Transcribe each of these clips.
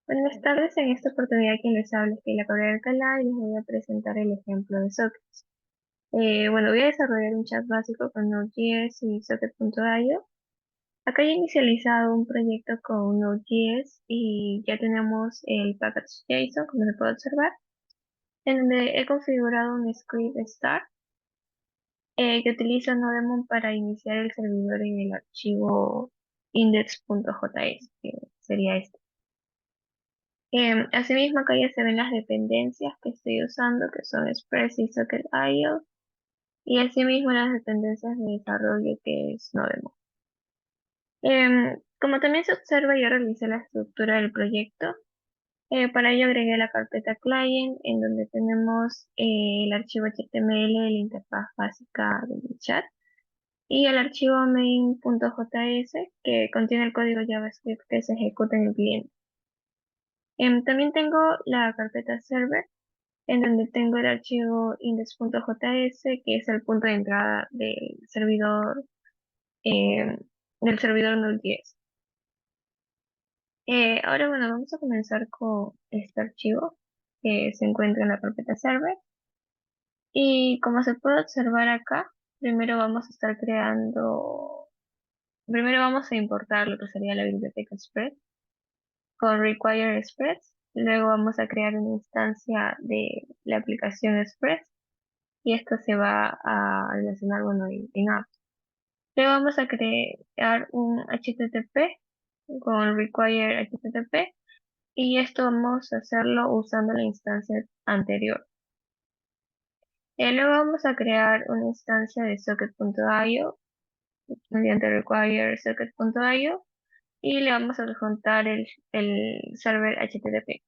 Buenas tardes, en esta oportunidad quien les habla es Keila Cabrera Alcalá y les voy a presentar el ejemplo de Socket. Voy a desarrollar un chat básico con Node.js y Socket.io. Acá ya he inicializado un proyecto con Node.js y ya tenemos el package JSON, como se puede observar, en donde he configurado un script start que utiliza Nodemon para iniciar el servidor en el archivo index.js, que sería este. Asimismo, acá ya se ven las dependencias que estoy usando, que son Express y Socket.io, y asimismo las dependencias de desarrollo que es Nodemo. Como también se observa, yo realicé la estructura del proyecto. Para ello agregué la carpeta client, en donde tenemos el archivo HTML de la interfaz básica del chat, y el archivo main.js, que contiene el código JavaScript que se ejecuta en el cliente. También tengo la carpeta server, en donde tengo el archivo index.js, que es el punto de entrada eh, del servidor Node.js. Ahora, vamos a comenzar con este archivo que se encuentra en la carpeta server. Y como se puede observar acá, primero vamos a estar primero vamos a importar lo que sería la biblioteca Express con require Express. Luego vamos a crear una instancia de la aplicación Express y esto se va a almacenar, en app. Le vamos a crear un HTTP con require HTTP y esto vamos a hacerlo usando la instancia anterior. Luego vamos a crear una instancia de socket.io mediante require socket.io y le vamos a adjuntar el server HTTP.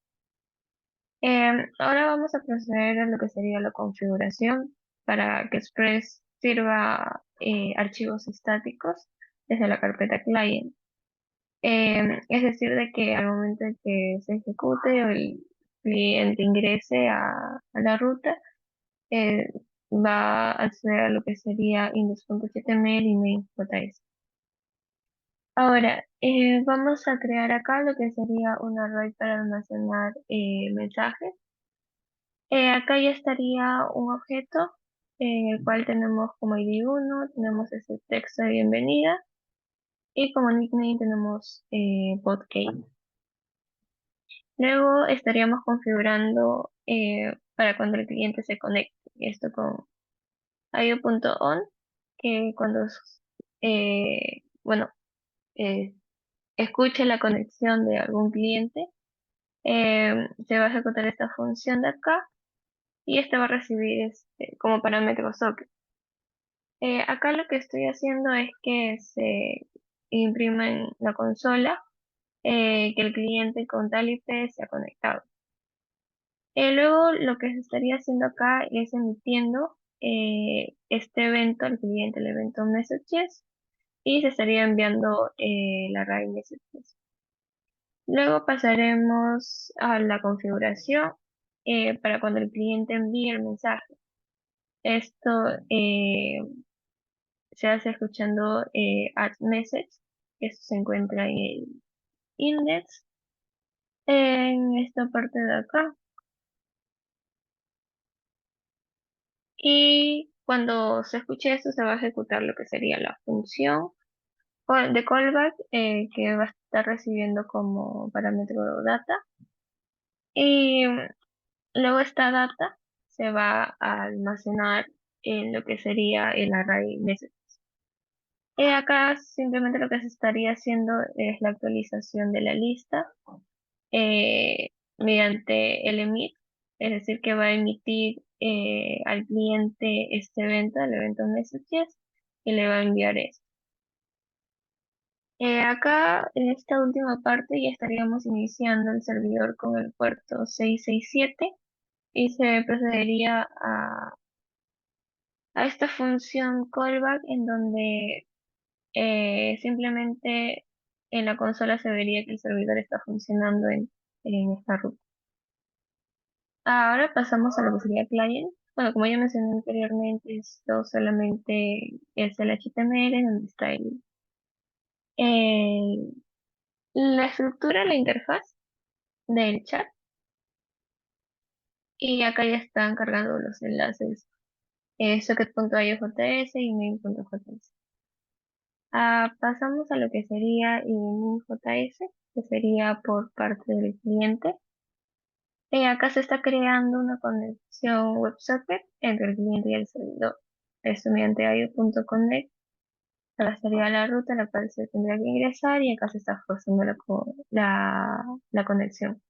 Ahora vamos a proceder a lo que sería la configuración para que Express sirva archivos estáticos desde la carpeta client. Es decir, de que al momento de que se ejecute o el cliente ingrese a la ruta, eh, va a acceder a lo que sería index.html y main.js. Ahora, vamos a crear acá lo que sería un array para almacenar mensajes. Acá ya estaría un objeto en el cual tenemos como ID 1, tenemos ese texto de bienvenida y como nickname tenemos podkey. Luego estaríamos configurando para cuando el cliente se conecte. Esto con io.on, que cuando eh, bueno, eh, escuche la conexión de algún cliente, se va a ejecutar esta función de acá y este va a recibir como parámetro socket. Acá lo que estoy haciendo es que se imprima en la consola que el cliente con tal IP se ha conectado. Luego lo que se estaría haciendo acá es emitiendo este evento al cliente, el evento messages, y se estaría enviando el array messages. Luego pasaremos a la configuración para cuando el cliente envíe el mensaje. Esto se hace escuchando add message, que esto se encuentra en el index, en esta parte de acá. Y cuando se escuche esto, se va a ejecutar lo que sería la función de callback que va a estar recibiendo como parámetro data. Y luego esta data se va a almacenar en lo que sería el array message. Acá simplemente lo que se estaría haciendo es la actualización de la lista mediante el emit, es decir, que va a emitir al cliente este evento, el evento messages, y le va a enviar esto. Acá en esta última parte ya estaríamos iniciando el servidor con el puerto 667 y se procedería a esta función callback en donde simplemente en la consola se vería que el servidor está funcionando en esta ruta. Ahora pasamos a lo que sería client. Bueno, como ya mencioné anteriormente, esto solamente es el HTML donde está eh, la estructura, la interfaz. del chat y acá ya están cargando los enlaces socket.iojs y main.js. Pasamos a lo que sería InJS, que sería por parte del cliente. Acá se está creando una conexión WebSocket entre el cliente y el servidor. Esto mediante io.connect. Acá sería la ruta a la cual se tendría que ingresar y acá se está forzando la conexión.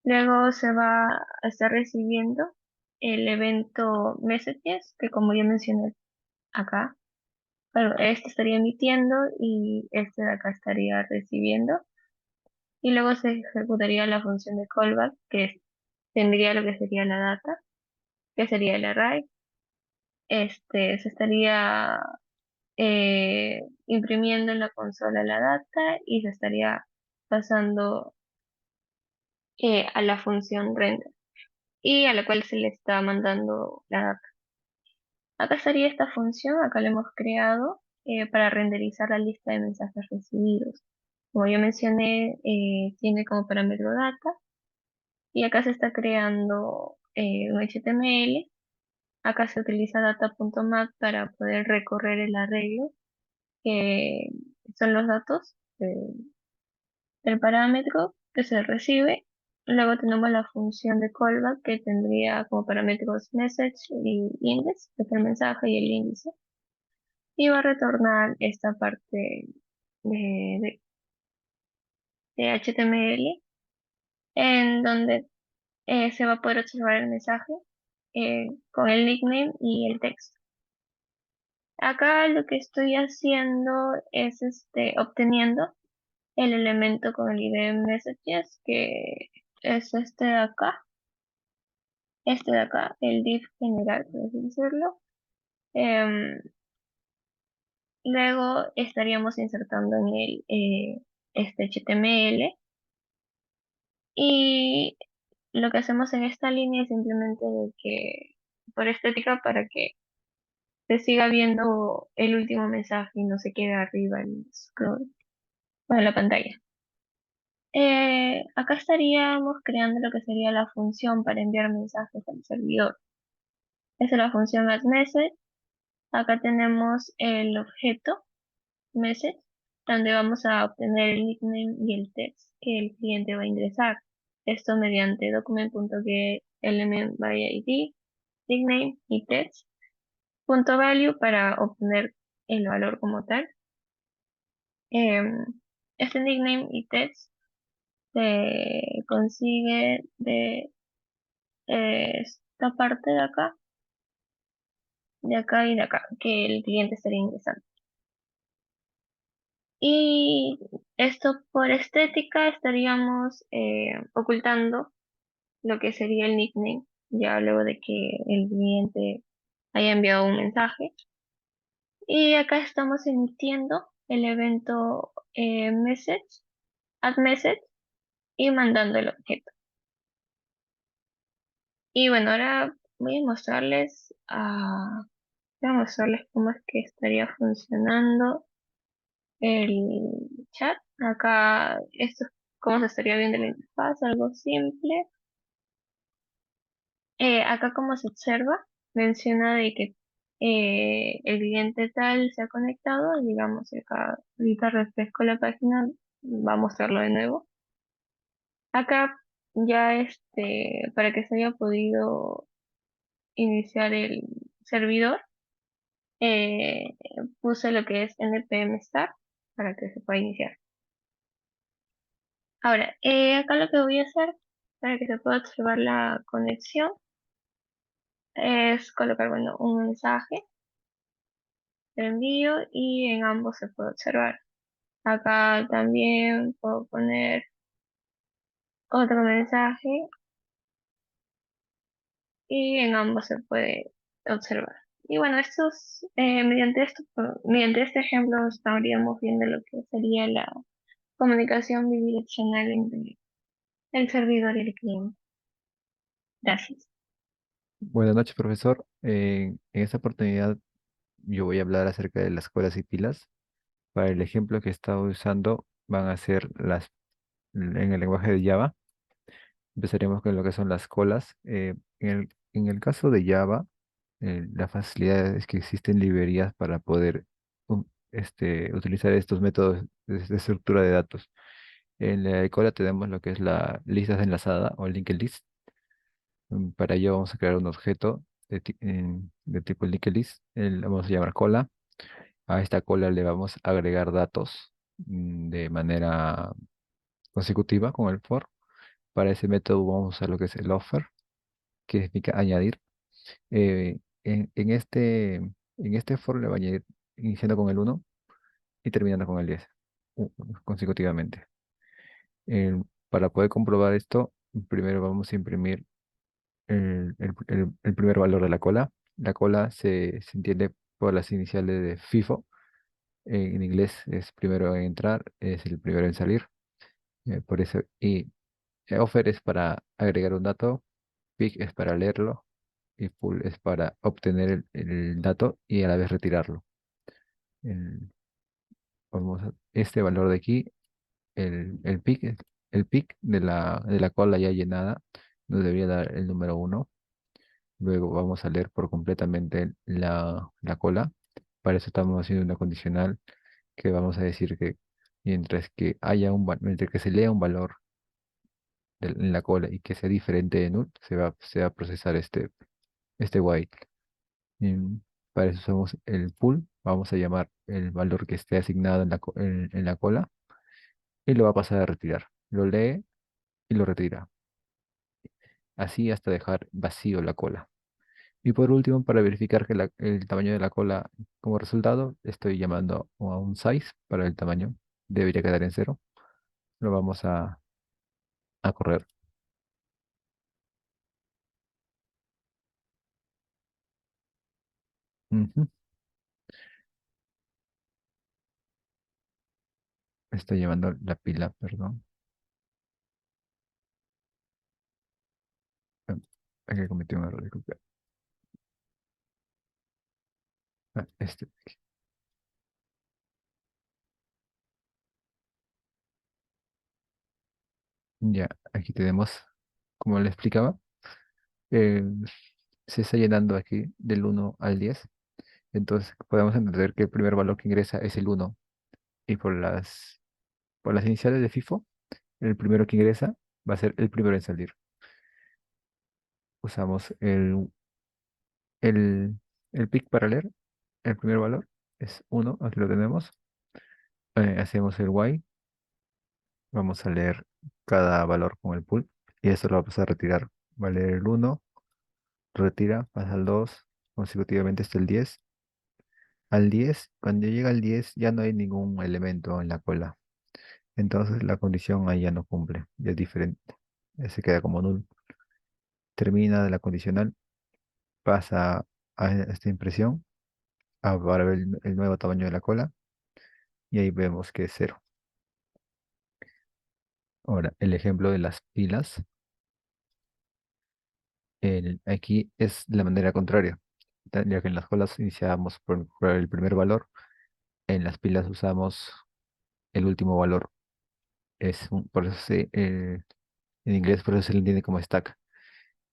Luego se va a estar recibiendo el evento messages, que como ya mencioné acá, bueno, este estaría emitiendo y este de acá estaría recibiendo. Y luego se ejecutaría la función de callback, tendría lo que sería la data, que sería el array. Se estaría imprimiendo en la consola la data y se estaría pasando a la función render y a la cual se le está mandando la data. Acá estaría esta función, acá la hemos creado para renderizar la lista de mensajes recibidos. Como yo mencioné, tiene como parámetro data y acá se está creando un HTML. Acá se utiliza data.mat para poder recorrer el arreglo, que son los datos del parámetro que se recibe. Luego tenemos la función de callback que tendría como parámetros message y index, que es el mensaje y el índice. Y va a retornar esta parte de, de- de HTML en donde se va a poder observar el mensaje con el nickname y el texto. Acá lo que estoy haciendo es obteniendo el elemento con el ID messages, que es este de acá, el div general, por así decirlo. Em, Luego estaríamos insertando en él este HTML y lo que hacemos en esta línea es simplemente de que, por estética, para que se siga viendo el último mensaje y no se quede arriba el scroll, bueno, la pantalla. Acá estaríamos creando lo que sería la función para enviar mensajes al servidor. Esa es la función addMessage. Acá tenemos el objeto message, donde vamos a obtener el nickname y el text que el cliente va a ingresar. Esto mediante document.getElementById, nickname y text. Punto value para obtener el valor como tal. Em, este nickname y text se consigue de esta parte de acá y de acá, que el cliente estaría ingresando. Y esto por estética estaríamos ocultando lo que sería el nickname, ya luego de que el cliente haya enviado un mensaje. Y acá estamos emitiendo el evento message, add message y mandando el objeto. Y bueno, ahora voy a mostrarles cómo es que estaría funcionando el chat. Acá esto es cómo se estaría viendo la interfaz, algo simple. Acá como se observa, menciona de que el cliente tal se ha conectado, digamos, acá ahorita refresco la página, va a mostrarlo de nuevo. Acá ya para que se haya podido iniciar el servidor, eh, puse lo que es npm start para que se pueda iniciar. Ahora, acá lo que voy a hacer para que se pueda observar la conexión es colocar, bueno, un mensaje de envío y en ambos se puede observar. Acá también puedo poner otro mensaje y en ambos se puede observar. Y bueno, mediante este ejemplo estaríamos viendo lo que sería la comunicación bidireccional entre el servidor y el cliente. Gracias. Buenas noches, profesor. En esta oportunidad yo voy a hablar acerca de las colas y pilas. Para el ejemplo que estaba usando, van a ser en el lenguaje de Java. Empezaríamos con lo que son las colas. En el caso de Java, la facilidad es que existen librerías para poder utilizar estos métodos de estructura de datos. En la cola tenemos lo que es la lista enlazada o linked list. Para ello vamos a crear un objeto de tipo linked list. Le vamos a llamar cola. A esta cola le vamos a agregar datos de manera consecutiva con el for. Para ese método vamos a usar lo que es el offer, que significa añadir. En este for le va a añadir iniciando con el 1 y terminando con el 10 u- consecutivamente. Para poder comprobar esto, primero vamos a imprimir el primer valor de la cola. La cola se entiende por las iniciales de FIFO. En inglés es primero en entrar, es el primero en salir. Por eso, y offer es para agregar un dato, pick es para leerlo y pull es para obtener el dato y a la vez retirarlo. El- este valor de aquí, el pick de la cola ya llenada, nos debería dar el número 1. Luego vamos a leer por completamente la cola. Para eso estamos haciendo una condicional que vamos a decir que mientras que se lea un valor en la cola y que sea diferente de null, se va a procesar este while. Mm, Para eso usamos el pool. Vamos a llamar el valor que esté asignado en la cola y lo va a pasar a retirar. Lo lee y lo retira. Así hasta dejar vacío la cola. Y por último, para verificar que el tamaño de la cola como resultado, estoy llamando a un size para el tamaño. Debería quedar en cero. Lo vamos a correr. Ujú. Estoy llevando la pila, perdón. Ah, Aquí cometí un error, disculpe. Este. Ya, aquí tenemos, como le explicaba, eh, se está llenando aquí del 1 al 10. Entonces podemos entender que el primer valor que ingresa es el 1. Y por las iniciales de FIFO, el primero que ingresa va a ser el primero en salir. Usamos el pick para leer. El primer valor es 1, aquí lo tenemos. Hacemos el while, vamos a leer cada valor con el pool y eso lo vamos a retirar. Va a leer el 1, retira, pasa al 2, consecutivamente hasta el 10. Al 10, cuando llega al 10 ya no hay ningún elemento en la cola. Entonces la condición ahí ya no cumple, ya es diferente. Ya se queda como null. Termina de la condicional, pasa a esta impresión para ver el nuevo tamaño de la cola y ahí vemos que es cero. Ahora, el ejemplo de las pilas, aquí es la manera contraria. Ya que en las colas iniciamos por el primer valor, en las pilas usamos el último valor. Por eso en inglés por eso se le entiende como stack.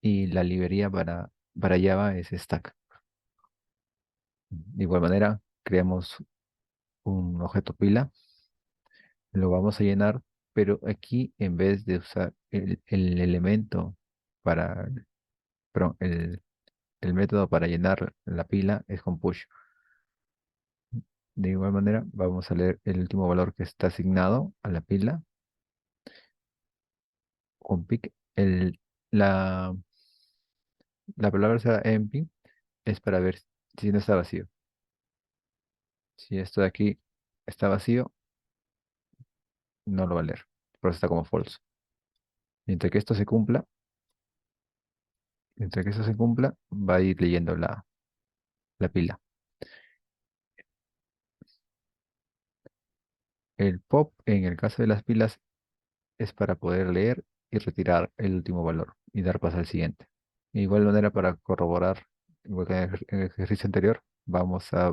Y la librería para Java es stack. De igual manera, creamos un objeto pila, lo vamos a llenar, pero aquí en vez de usar el elemento para, perdón, el método para llenar la pila es con push. De igual manera, vamos a leer el último valor que está asignado a la pila con pick. La palabra será empty, es para ver si no está vacío. Si esto de aquí está vacío, no lo va a leer. Por eso está como false. Mientras que esto se cumpla, mientras que eso se cumpla, va a ir leyendo la pila. El pop, en el caso de las pilas, es para poder leer y retirar el último valor y dar paso al siguiente. De igual manera, para corroborar, igual que en el ejercicio anterior, vamos a,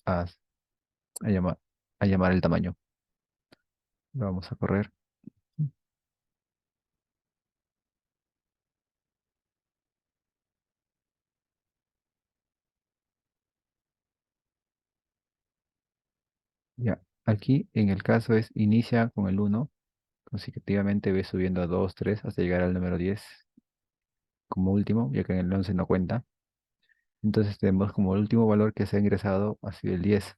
a llamar, a llamar el tamaño. Lo vamos a correr. Ya, aquí en el caso es inicia con el 1, consecutivamente ve subiendo a 2, 3 hasta llegar al número 10 como último, ya que en el 11 no cuenta. Entonces tenemos como el último valor que se ha ingresado ha sido el 10.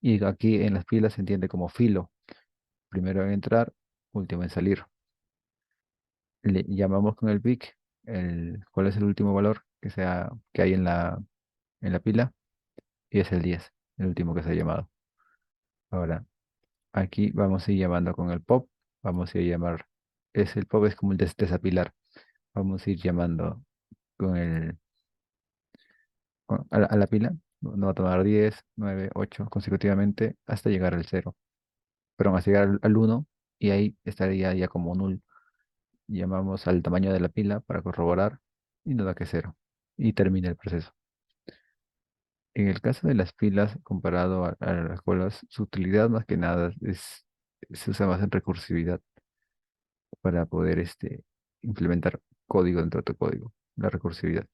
Y aquí en las pilas se entiende como filo. Primero en entrar, último en salir. Le llamamos con el pic cuál es el último valor que hay en la pila y es el 10, el último que se ha llamado. Ahora, aquí vamos a ir llamando con el pop. Vamos a ir llamar, el pop es como el desapilar. Vamos a ir llamando con a la pila. No va a tomar 10, 9, 8 consecutivamente hasta llegar al cero. Pero hasta llegar al 1 y ahí estaría ya como null. Llamamos al tamaño de la pila para corroborar y nos da que cero. Y termina el proceso. En el caso de las pilas, comparado a las colas, su utilidad más que nada se usa más en recursividad para poder implementar código dentro de tu código, la recursividad.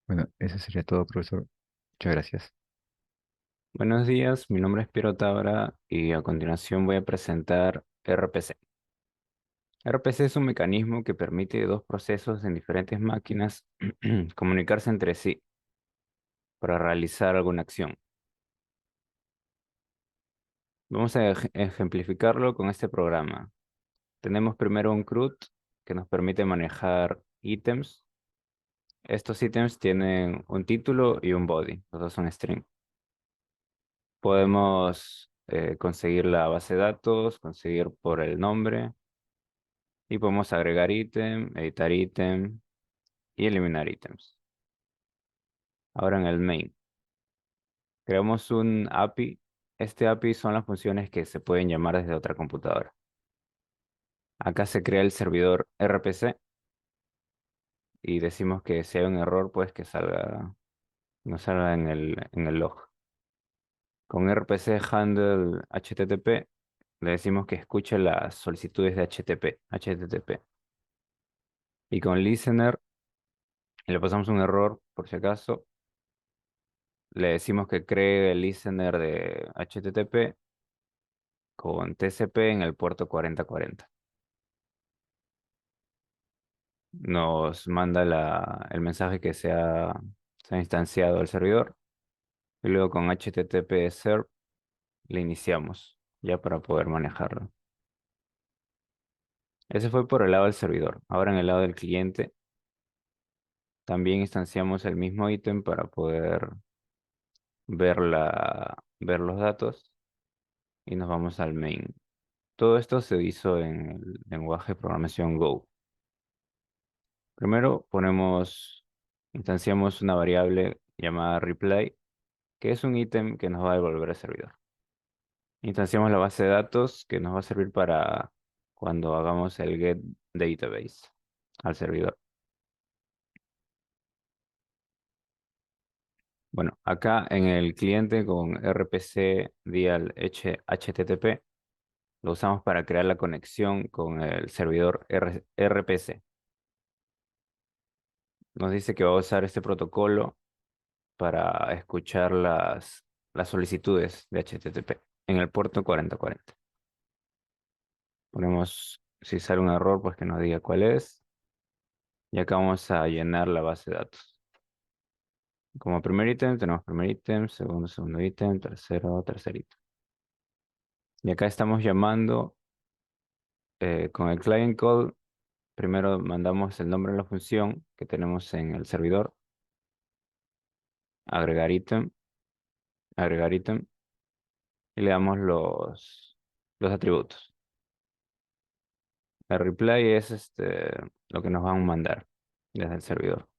Bueno, eso sería todo, profesor. Muchas gracias. Buenos días, mi nombre es Piero Tabra y a continuación voy a presentar RPC. RPC es un mecanismo que permite dos procesos en diferentes máquinas comunicarse entre sí para realizar alguna acción. Vamos a ejemplificarlo con este programa. Tenemos primero un CRUD que nos permite manejar ítems. Estos ítems tienen un título y un body, los dos son string. Podemos conseguir la base de datos, conseguir por el nombre y podemos agregar ítem, editar ítem y eliminar ítems. Ahora en el main, creamos un API. Este API son las funciones que se pueden llamar desde otra computadora. Acá se crea el servidor RPC y decimos que si hay un error, pues que salga, no salga en el log. Con RPC handle HTTP le decimos que escuche las solicitudes de HTTP. Y con listener le pasamos un error por si acaso. Le decimos que cree el listener de HTTP con TCP en el puerto 4040. Nos manda el mensaje que se ha instanciado al servidor y luego con HTTP serve le iniciamos ya para poder manejarlo. Ese fue por el lado del servidor. Ahora en el lado del cliente también instanciamos el mismo ítem para poder ver los datos y nos vamos al main. Todo esto se hizo en el lenguaje de programación Go. Primero instanciamos una variable llamada reply, que es un ítem que nos va a devolver el servidor. Instanciamos la base de datos que nos va a servir para cuando hagamos el get database al servidor. Bueno, acá en el cliente con RPC dial HTTP lo usamos para crear la conexión con el servidor RPC. Nos dice que va a usar este protocolo para escuchar las solicitudes de HTTP en el puerto 4040. Ponemos, si sale un error, pues que nos diga cuál es. Y acá vamos a llenar la base de datos. Como primer ítem tenemos primer ítem, segundo ítem, tercer ítem. Y acá estamos llamando con el client call. Primero mandamos el nombre de la función que tenemos en el servidor. Agregar ítem, agregar ítem. Y le damos los atributos. El reply es lo que nos van a mandar desde el servidor.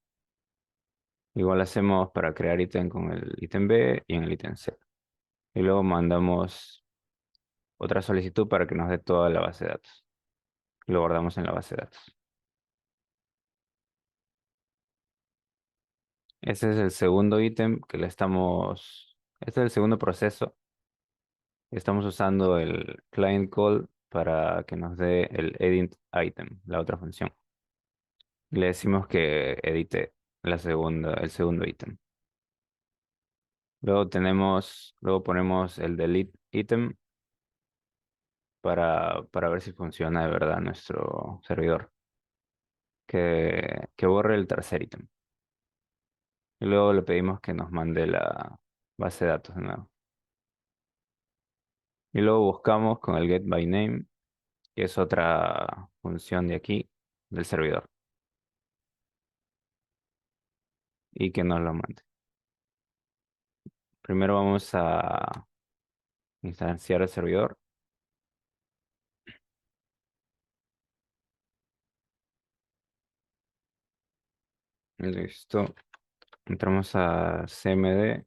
Igual hacemos para crear ítem con el ítem B y en el ítem C. Y luego mandamos otra solicitud para que nos dé toda la base de datos. Lo guardamos en la base de datos. Ese es el segundo ítem que este es el segundo proceso. Estamos usando el client call para que nos dé el edit item, la otra función. Le decimos que edite el segundo ítem. Luego ponemos el delete item para ver si funciona de verdad nuestro servidor. Que borre el tercer ítem. Y luego le pedimos que nos mande la base de datos de nuevo. Y luego buscamos con el getByName, que es otra función de aquí, del servidor. Y que nos lo mande. Primero vamos a instanciar el servidor. Listo. Entramos a CMD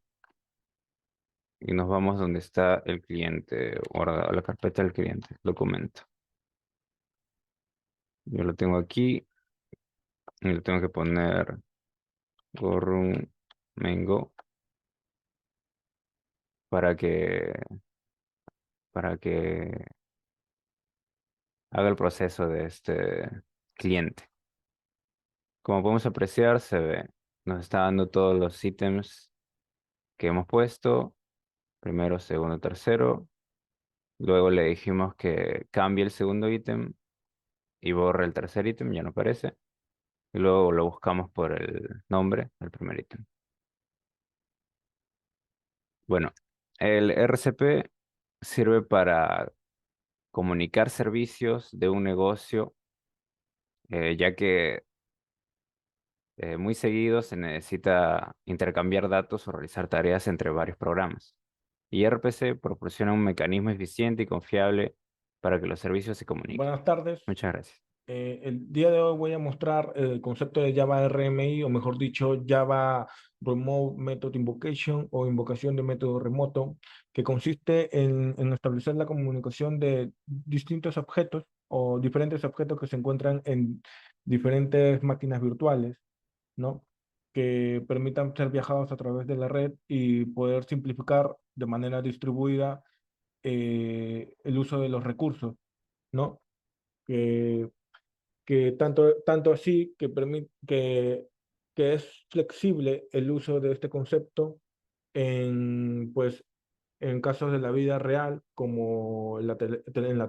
y nos vamos donde está el cliente, guardado, la carpeta del cliente, documento. Yo lo tengo aquí y le tengo que poner Gorrum Mango para que haga el proceso de este cliente. Como podemos apreciar, se ve, nos está dando todos los ítems que hemos puesto, primero, segundo, tercero. Luego le dijimos que cambie el segundo ítem y borre el tercer ítem, ya no aparece. Y luego lo buscamos por el nombre del primer ítem. Bueno, el RCP sirve para comunicar servicios de un negocio, ya que muy seguido se necesita intercambiar datos o realizar tareas entre varios programas. Y RPC proporciona un mecanismo eficiente y confiable para que los servicios se comuniquen. Buenas tardes. Muchas gracias. El día de hoy voy a mostrar el concepto de Java RMI, o mejor dicho, Java Remote Method Invocation o invocación de método remoto, que consiste en establecer la comunicación de distintos objetos o diferentes objetos que se encuentran en diferentes máquinas virtuales, ¿no? Que permitan ser viajados a través de la red y poder simplificar de manera distribuida el uso de los recursos, ¿no? Que que tanto así que es flexible el uso de este concepto pues, en casos de la vida real, como en las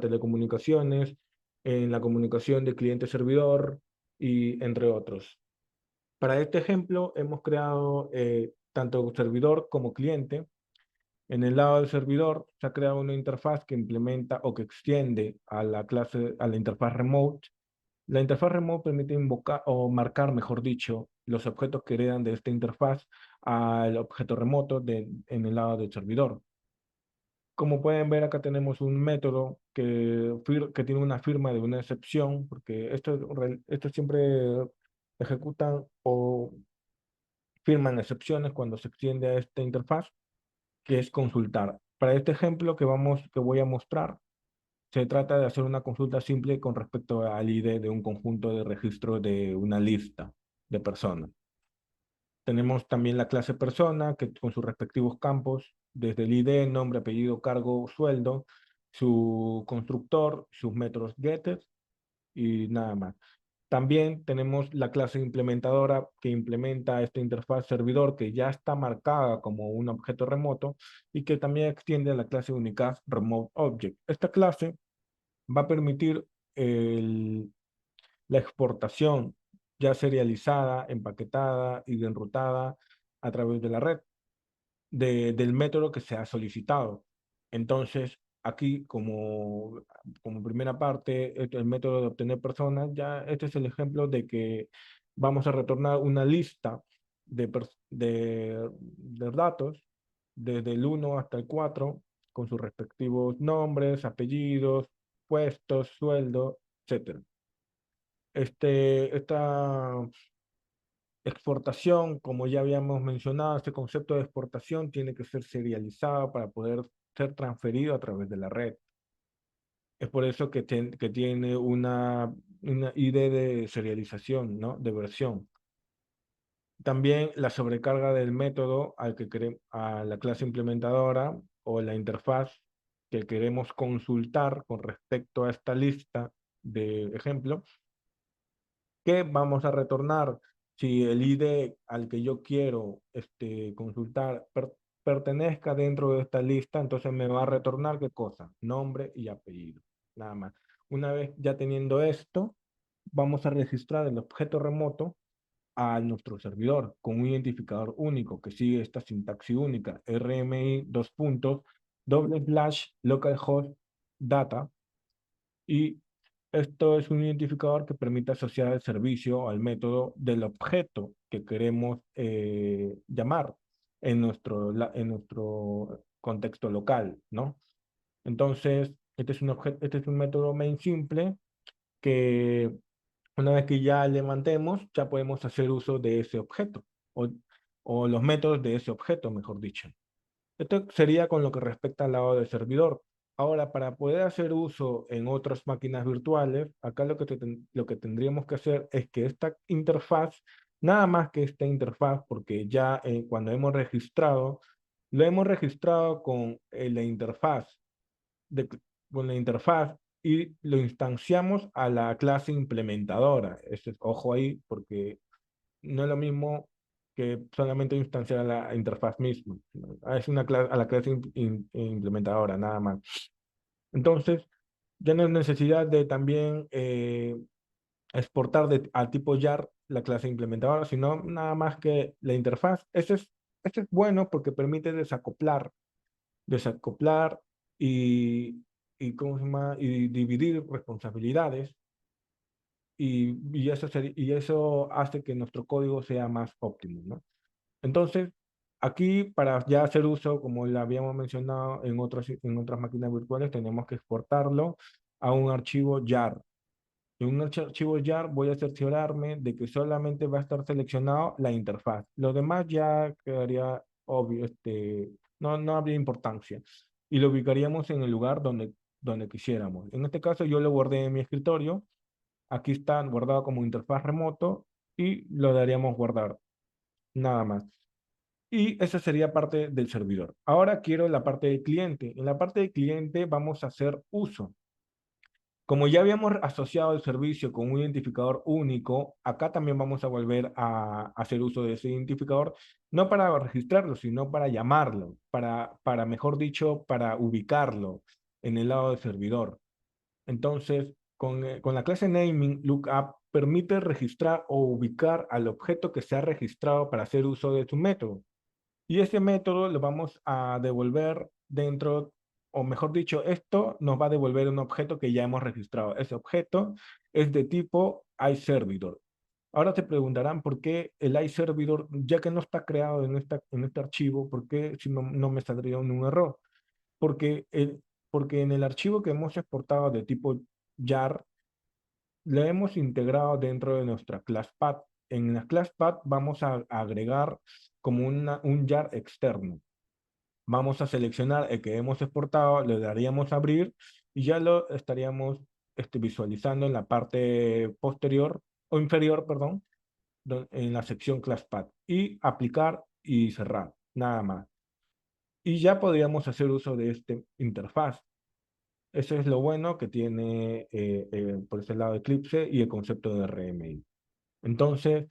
telecomunicaciones, en la comunicación de cliente-servidor y entre otros. Para este ejemplo, hemos creado tanto servidor como cliente. En el lado del servidor se ha creado una interfaz que implementa o que extiende a a la interfaz remote. La interfaz remote permite invocar o marcar, mejor dicho, los objetos que heredan de esta interfaz al objeto remoto en el lado del servidor. Como pueden ver, acá tenemos un método que tiene una firma de una excepción, porque esto siempre ejecutan o firman excepciones cuando se extiende a esta interfaz, que es consultar. Para este ejemplo que voy a mostrar, se trata de hacer una consulta simple con respecto al ID de un conjunto de registro de una lista de personas. Tenemos también la clase persona, que con sus respectivos campos, desde el ID, nombre, apellido, cargo, sueldo, su constructor, sus métodos getter y nada más. También tenemos la clase implementadora que implementa esta interfaz servidor que ya está marcada como un objeto remoto y que también extiende a la clase Unicast Remote Object. Esta clase va a permitir la exportación ya serializada, empaquetada y enrutada a través de la red del método que se ha solicitado. Entonces, aquí como primera parte, el método de obtener personas, ya este es el ejemplo de que vamos a retornar una lista de datos desde el 1 hasta el 4 con sus respectivos nombres, apellidos, puestos, sueldo, etcétera. Esta exportación, como ya habíamos mencionado, este concepto de exportación tiene que ser serializado para poder ser transferido a través de la red. Es por eso que tiene una ID de serialización, ¿no? De versión. También la sobrecarga del método a la clase implementadora o la interfaz que queremos consultar con respecto a esta lista de ejemplos que vamos a retornar si el ID al que yo quiero consultar pertenezca dentro de esta lista, entonces me va a retornar ¿qué cosa? Nombre y apellido, nada más. Una vez ya teniendo esto, vamos a registrar el objeto remoto a nuestro servidor con un identificador único que sigue esta sintaxis única, RMI, dos puntos, /localhost data, y esto es un identificador que permite asociar el servicio al método del objeto que queremos llamar en nuestro contexto local, ¿no? Entonces, este es un método main simple que una vez que ya levantemos, ya podemos hacer uso de ese objeto o los métodos de ese objeto, mejor dicho. Esto sería con lo que respecta al lado del servidor. Ahora, para poder hacer uso en otras máquinas virtuales, acá lo que tendríamos que hacer es que esta interfaz, nada más que esta interfaz, porque ya cuando hemos registrado, lo hemos registrado con la interfaz de, con la interfaz y lo instanciamos a la clase implementadora. Ojo ahí, porque no es lo mismo que solamente instanciar a la interfaz misma. Es una clase, a la clase implementadora, nada más. Entonces, ya no hay necesidad de también exportar a tipo YAR la clase implementadora, sino nada más que la interfaz. Este es bueno porque permite desacoplar y, ¿cómo se llama? Y dividir responsabilidades y eso hace que nuestro código sea más óptimo, ¿no? Entonces, aquí para ya hacer uso, como lo habíamos mencionado en otras máquinas virtuales, tenemos que exportarlo a un archivo YAR. En un archivo YAR voy a cerciorarme de que solamente va a estar seleccionado la interfaz. Lo demás ya quedaría obvio, no habría importancia. Y lo ubicaríamos en el lugar donde quisiéramos. En este caso yo lo guardé en mi escritorio. Aquí está guardado como interfaz remoto y lo daríamos guardar. Nada más. Y esa sería parte del servidor. Ahora quiero la parte del cliente. En la parte del cliente vamos a hacer uso. Como ya habíamos asociado el servicio con un identificador único, acá también vamos a volver a hacer uso de ese identificador, no para registrarlo, sino para llamarlo, mejor dicho, para ubicarlo en el lado del servidor. Entonces, con la clase naming lookup permite registrar o ubicar al objeto que se ha registrado para hacer uso de su método. Y ese método lo vamos a devolver dentro, o mejor dicho, esto nos va a devolver un objeto que ya hemos registrado. Ese objeto es de tipo iServidor. Ahora te preguntarán por qué el iServidor, ya que no está creado en este archivo, ¿por qué si no me saldría un error? Porque, porque en el archivo que hemos exportado de tipo jar, lo hemos integrado dentro de nuestra class path. En la class path vamos a agregar como un jar externo. Vamos a seleccionar el que hemos exportado, le daríamos a abrir y ya lo estaríamos visualizando en la parte posterior o inferior, perdón, en la sección class path y aplicar y cerrar, nada más. Y ya podríamos hacer uso de esta interfaz. Eso es lo bueno que tiene por ese lado Eclipse y el concepto de RMI. Entonces,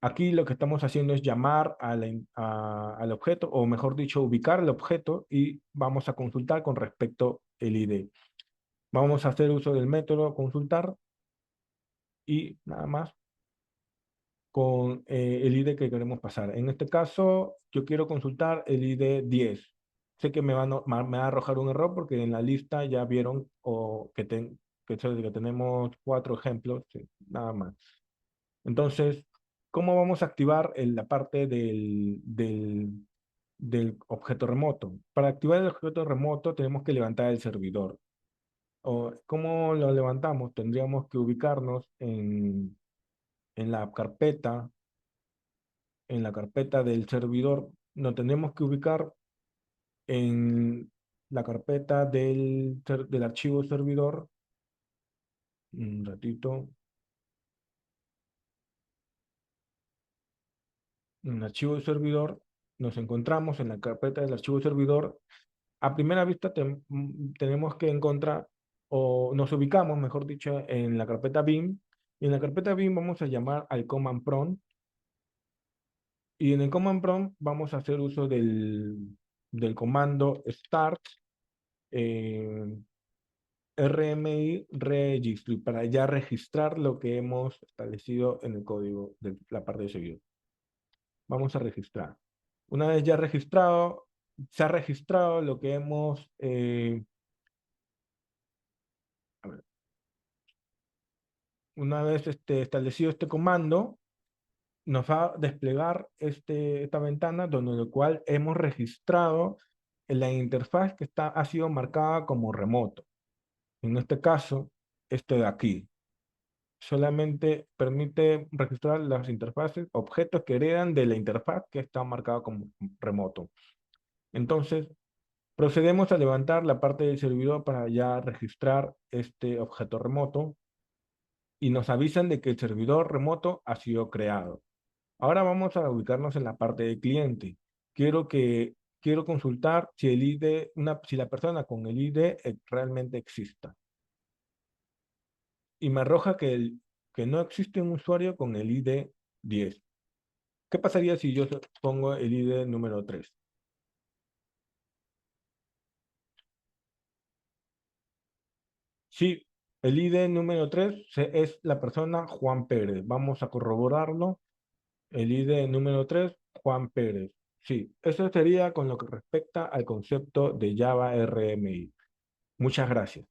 aquí lo que estamos haciendo es llamar al objeto, o mejor dicho, ubicar el objeto y vamos a consultar con respecto al ID. Vamos a hacer uso del método consultar y nada más con el ID que queremos pasar. En este caso, yo quiero consultar el ID 10. Sé que me va a arrojar un error porque en la lista ya vieron que tenemos 4 ejemplos, sí, nada más. Entonces, ¿cómo vamos a activar la parte del objeto remoto? Para activar el objeto remoto tenemos que levantar el servidor. ¿Cómo lo levantamos? Tendríamos que ubicarnos en la carpeta del servidor, nos tendremos que ubicar en la carpeta del archivo servidor. Un ratito. En el archivo servidor nos encontramos en la carpeta del archivo servidor. A primera vista tenemos que encontrar, o nos ubicamos, mejor dicho, en la carpeta bin. Y en la carpeta bin vamos a llamar al command prompt. Y en el command prompt vamos a hacer uso del comando start RMI registry para ya registrar lo que hemos establecido en el código de la parte de seguido. Vamos a registrar. Una vez ya registrado, se ha registrado lo que hemos una vez establecido este comando, nos va a desplegar esta ventana donde lo cual hemos registrado la interfaz que ha sido marcada como remoto. En este caso, este de aquí. Solamente permite registrar las interfaces, objetos que heredan de la interfaz que está marcada como remoto. Entonces, procedemos a levantar la parte del servidor para ya registrar este objeto remoto y nos avisan de que el servidor remoto ha sido creado. Ahora vamos a ubicarnos en la parte de cliente. Quiero consultar si el ID, si la persona con el ID realmente exista. Y me arroja que no existe un usuario con el ID 10. ¿Qué pasaría si yo pongo el ID número 3? Sí, el ID número 3 es la persona Juan Pérez. Vamos a corroborarlo. El ID número 3, Juan Pérez. Sí, eso sería con lo que respecta al concepto de Java RMI. Muchas gracias.